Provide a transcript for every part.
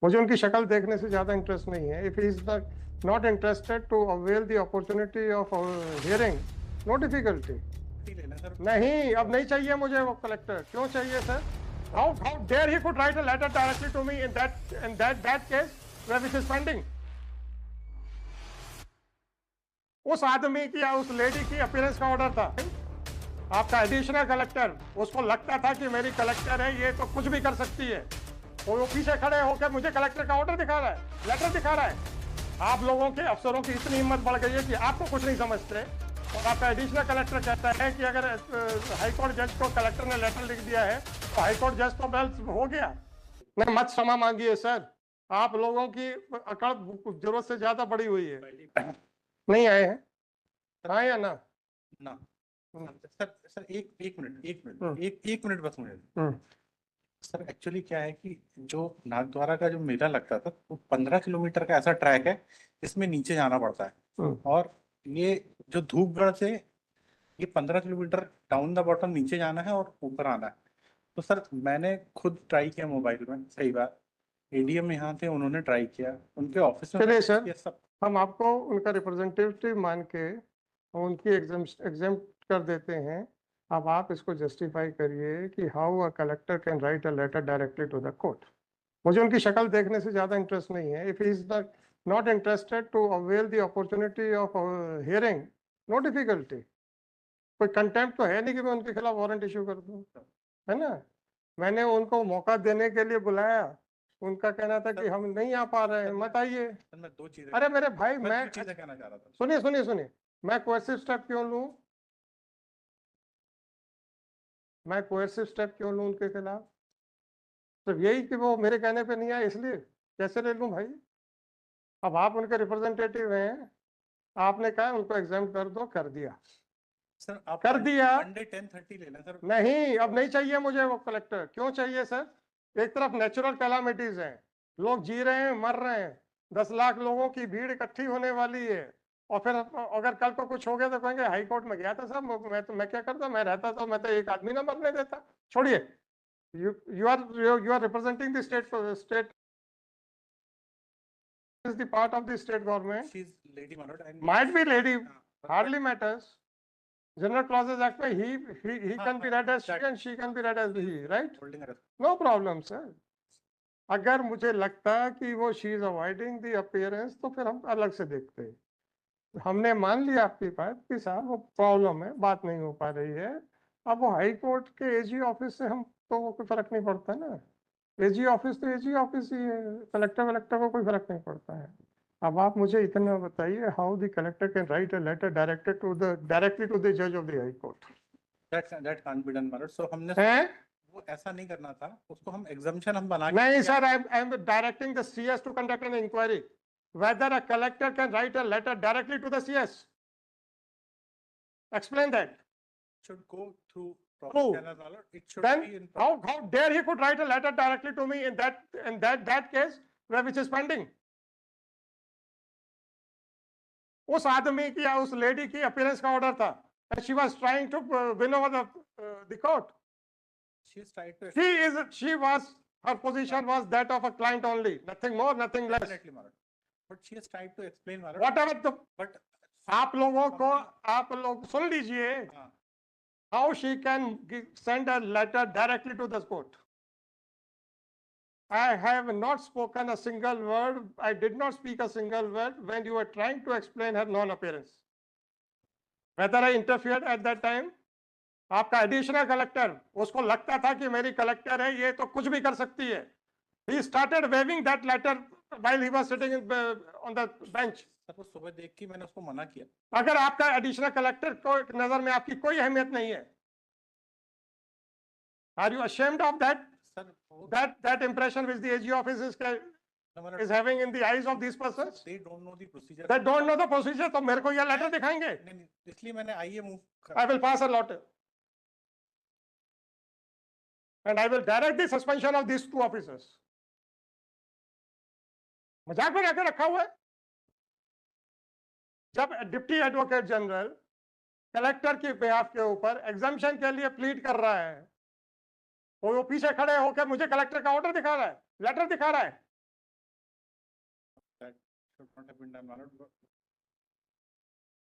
मुझे उनकी शक्ल देखने से ज्यादा इंटरेस्ट नहीं है। If he is not interested to avail the opportunity of hearing, no difficulty. नहीं, अब नहीं चाहिए मुझे वो कलेक्टर। क्यों चाहिए sir? How dare he could write a letter directly to me in that case which is pending. उस आदमी की या उस लेडी की अपीयरेंस का ऑर्डर था। आपका एडिशनल कलेक्टर, उसको लगता था कि मेरी कलेक्टर है, ये तो कुछ भी कर सकती है। वो पीछे खड़े होकर मुझे कलेक्टर का ऑर्डर दिखा रहा है, लेटर दिखा रहा है। आप लोगों के अफसरों की इतनी हिम्मत बढ़ गई है कि आप तो कुछ नहीं समझते, और आपका एडिशनल कलेक्टर कहता है कि अगर हाईकोर्ट जज को कलेक्टर ने लेटर लिख दिया है तो हाईकोर्ट जज तो बेल हो गया। नहीं, मत क्षमा मांगिए सर, आप लोगों की अकड़ जरूरत से ज्यादा बढ़ी हुई है। नहीं आए हैं? हाँ या ना? ना सर, सर एक मिनट बस मुझे। सर एक्चुअली क्या है कि जो नाथद्वारा का जो मेला लगता था वो 15 किलोमीटर का ऐसा ट्रैक है जिसमें नीचे जाना पड़ता है, और ये जो धूपगढ़ से ये 15 किलोमीटर डाउन द बॉटम नीचे जाना है और ऊपर आना है। तो सर मैंने खुद ट्राई किया मोबाइल में, सही बात, एडीएम यहाँ थे, उन्होंने ट्राई किया, उनके ऑफिस में चलिए सर, ये सब। हम आपको उनका रिप्रेजेंटेटिव मान के उनकी एग्जाम कर देते हैं। अब आप इसको जस्टिफाई करिए कि how a collector can write a letter directly to the court. मुझे उनकी शक्ल देखने से ज्यादा इंटरेस्ट नहीं है। If he is not interested to avail the opportunity of hearing, no difficulty. कोई कंटेम्प्ट तो है नहीं कि मैं उनके खिलाफ वारंट इशू कर दूं, है ना? मैंने उनको मौका देने के लिए बुलाया, उनका कहना था कि हम नहीं आ पा रहे हैं, मत आइए। मैं दो चीजें अरे मेरे भाई, मैं मैं दो चीजें कहना चाह रहा था। सुनिए सुनिए सुनिए, मैं कोएर्सिव स्टेप क्यों लूं? मैं कोएर्सिव स्टेप क्यों लूं उनके खिलाफ? सिर्फ यही कि वो मेरे कहने पे नहीं आए इसलिए? कैसे ले लूं भाई? अब आप उनके रिप्रेजेंटेटिव हैं, आपने कहा उनको एग्जाम कर दो, कर दिया। सर आप कर दिया। मंडे 10:30 लेना सर। नहीं, अब नहीं चाहिए मुझे वो कलेक्टर। क्यों चाहिए सर? एक तरफ नेचुरल कैलामिटीज हैं, लोग जी रहे हैं, मर रहे हैं, 10 लाख लोगों की भीड़ इकट्ठी होने वाली है, और फिर अगर कल को कुछ हो गया तो कहेंगे हाई कोर्ट में गया था साहब, मैं क्या करता, मैं रहता तो मैं तो एक आदमी ना मरने देता। छोड़िए, you are representing the state is the part of the state government. She's lady Manoj and Might be lady, but hardly matters. General Clauses Act में he can be read as she and she can be read as he, right? holding a No problem sir. अगर मुझे लगता कि वो she is avoiding the appearance तो फिर हम अलग से देखते। हमने मान लिया आपकी बात कि साहब वो प्रॉब्लम है, बात नहीं हो पा रही है। अब वो हाई कोर्ट के एजी ऑफिस से हम तो वो कोई फर्क नहीं पड़ता ना। एजी ऑफिस तो एजी ऑफिस ही है, कलेक्टर वलेक्टर को कोई फर्क नहीं पड़ता है। अब आप मुझे इतना बताइए, how the collector can write a letter directly to the जज of the high court? that can't be done Manoj। so हमने है? वो ऐसा नहीं करना था, उसको हम एग्जाम्पशन हम बना नहीं sir, I am directing the CS to conduct an inquiry whether a collector can write a letter directly to the CS. Explain that. should go through proper True. channels Manoj। it should Then be in how dare he could write a letter directly to me in that case which is pending. उस आदमी की या उस lady की appearance का order था, and she was trying to win over the court. she's tried to Her position was that of a client only, nothing more, nothing less. definitely Manoj, but she has tried to explain Manoj। Whatever the, but आप लोगों को, आप लोग सुन लीजिए, how she can send a letter directly to the court. I have not spoken a single word. I did not speak a single word when you were trying to explain her non-appearance. Whether I interfered at that time? आपका additional collector, उसको लगता था कि मेरी collector है, ये तो कुछ भी कर सकती है। He started waving that letter while he was sitting on the bench. Sir वो सुबह देख के मैंने उसको मना किया। अगर आपका एडिशनल कलेक्टर को नजर में आपकी कोई अहमियत नहीं है, are you ashamed of that? That impression which the AG office is having in the eyes of these persons? They don't know the procedure. They don't know the procedure, तो मेरे को यह लेटर दिखाएंगे? नहीं, इसलिए मैंने आईए move I will pass a letter and I will direct the suspension of these two officers. मजाक में रहकर रखा हुआ है। जब डिप्टी एडवोकेट जनरल कलेक्टर के बिहाफ के ऊपर एग्जामिशन के लिए प्लीड कर रहा है, वो पीछे खड़े होकर मुझे कलेक्टर का ऑर्डर दिखा रहा है, लेटर दिखा रहा है। should not have been done, my lord.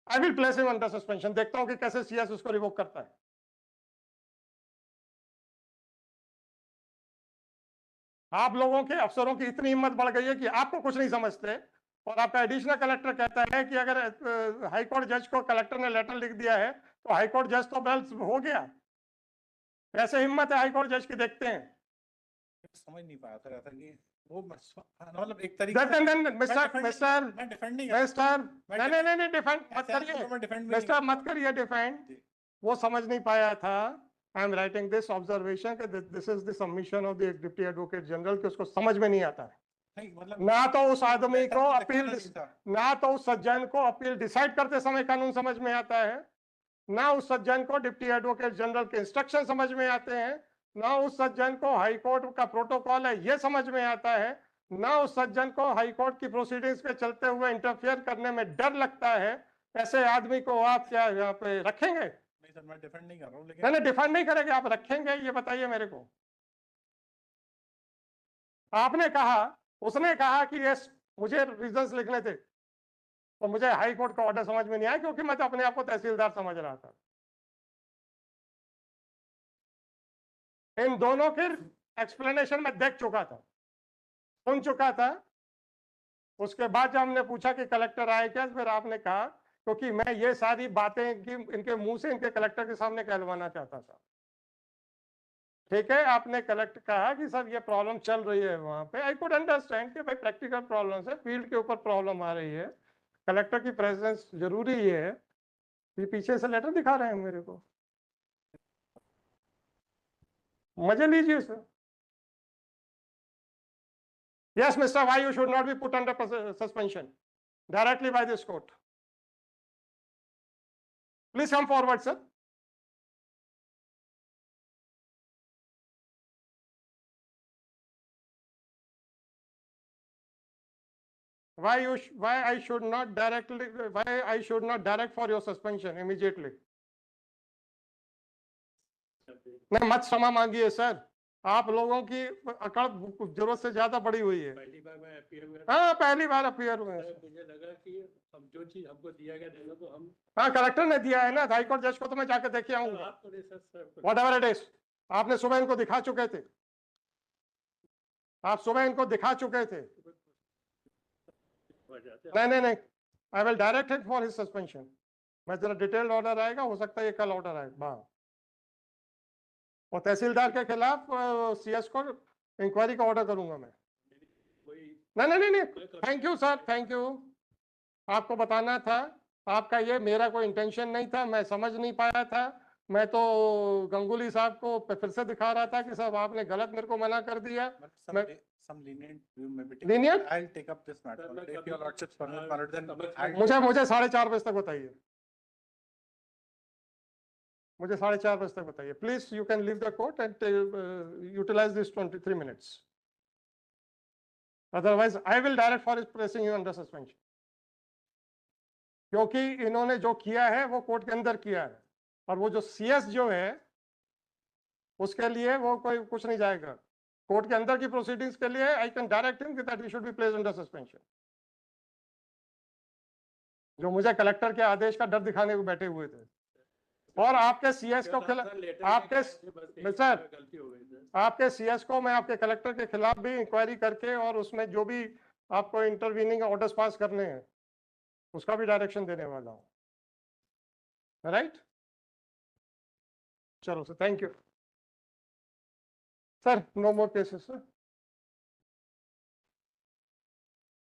I will place him under suspension. देखता हूं कि कैसे सीएस उसको रिवोक करता है। आप लोगों के अफसरों की इतनी हिम्मत बढ़ गई है कि आपको कुछ नहीं समझते, और आपका एडिशनल कलेक्टर कहता है कि अगर हाई कोर्ट जज को कलेक्टर ने लेटर लिख दिया है तो हाई कोर्ट जज तो बेल हो गया। ऐसे हिम्मत है हाई कोर्ट जज की, देखते हैं। समझ नहीं पाया सर, ऐसा कि वो मतलब एक तरीके से मिस्टर डिफेंड नहीं नहीं डिफेंड मत करिए, मिस्टर मत करिए डिफेंड। वो समझ नहीं पाया था। I am writing this observation कि this is the submission of the deputy advocate general, कि उसको समझ में नहीं आता है। मतलब ना तो उस आदमी को अपील, ना तो उस सज्जन को अपील डिसाइड करते समय कानून समझ में आता है, ना उस सज्जन को डिप्टी एडवोकेट जनरल के इंस्ट्रक्शन समझ में आते हैं, ना उस सज्जन को हाई कोर्ट का प्रोटोकॉल है ये समझ में आता है, ना उस सज्जन को हाई कोर्ट की प्रोसीडिंग्स के चलते हुए इंटरफेयर करने में डर लगता है। ऐसे आदमी को आप क्या यहाँ पे रखेंगे? नहीं सर, मैं डिफेंड नहीं कर रहा हूँ, लेकिन नहीं डिफेंड नहीं करेंगे, आप रखेंगे ये बताइए मेरे को। आपने कहा, उसने कहा कि ये मुझे रीजंस लिखने थे, तो मुझे हाई कोर्ट का ऑर्डर समझ में नहीं आया क्योंकि मैं तो अपने आप को तहसीलदार समझ रहा था। इन दोनों के एक्सप्लेनेशन में देख चुका था, सुन चुका था। उसके बाद जब हमने पूछा कि कलेक्टर आए क्या, फिर आपने कहा क्योंकि मैं ये सारी बातें इनके मुंह से इनके कलेक्टर के सामने कहलवाना चाहता था। ठीक है, आपने कलेक्टर कहा कि सर ये प्रॉब्लम चल रही है वहां पे। आई कुड अंडरस्टैंड कि भाई प्रैक्टिकल प्रॉब्लम है, फील्ड के ऊपर प्रॉब्लम आ रही है, कलेक्टर की प्रेजेंस जरूरी है। ये पीछे से लेटर दिखा रहे हैं मेरे को, मजे लीजिए sir. Yes, Mr. Why you should not be put under suspension directly by this court. Please come forward, sir. Why I should not direct for your suspension immediately? नहीं मत क्षमा मांगिए सर, आप लोगों की अकड़ जरूरत से ज्यादा बड़ी हुई है। पहली बार मैं अपीयर हुआ। हाँ पहली बार अपीयर हुए। मुझे लगा कि अब जो चीज हमको दिया गया देना तो हम। हाँ कलेक्टर ने दिया है ना, हाई कोर्ट जज को तो मैं जाके देखे आऊंगा। व्हाट एवर इट इज, आपने सुबह इनको दिखा चुके थे, आप सुबह इनको दिखा चुके थे। नहीं आई will direct it for his suspension. मैं जरा डिटेल्ड ऑर्डर आएगा, हो सकता है ये कल ऑर्डर आएगा। हाँ, और तहसीलदार के खिलाफ सीएस को इंक्वायरी का ऑर्डर करूंगा मैं। नहीं thank you sir, thank you. आपको बताना था, आपका ये मेरा कोई इंटेंशन नहीं था, मैं समझ नहीं पाया था। मैं तो गंगुली साहब को फिर से दिखा रहा था कि साहब आपने गलत मेरे को मना कर दिया। मुझे 4:30 बजे तक बताइए, मुझे 4:30 बजे तक बताइए please. You can leave the court and utilise this 23 minutes, otherwise I will direct for placing you under suspension. क्योंकि इन्होंने जो किया है वो कोर्ट के अंदर किया है, और वो जो सीएस जो है उसके लिए वो कोई कुछ नहीं जाएगा। कोर्ट के अंदर की प्रोसीडिंग्स के लिए I can direct him that he should be placed under suspension. जो मुझे कलेक्टर के आदेश का डर दिखाने को बैठे हुए थे, और आपके सीएस को आपके सीएस को मैं आपके कलेक्टर के खिलाफ भी इंक्वायरी करके और उसमें जो भी आपको इंटरवीनिंग ऑर्डर्स पास करने हैं उसका भी डायरेक्शन देने वाला हूं। राइट, चलो sir, thank you sir. No more cases sir.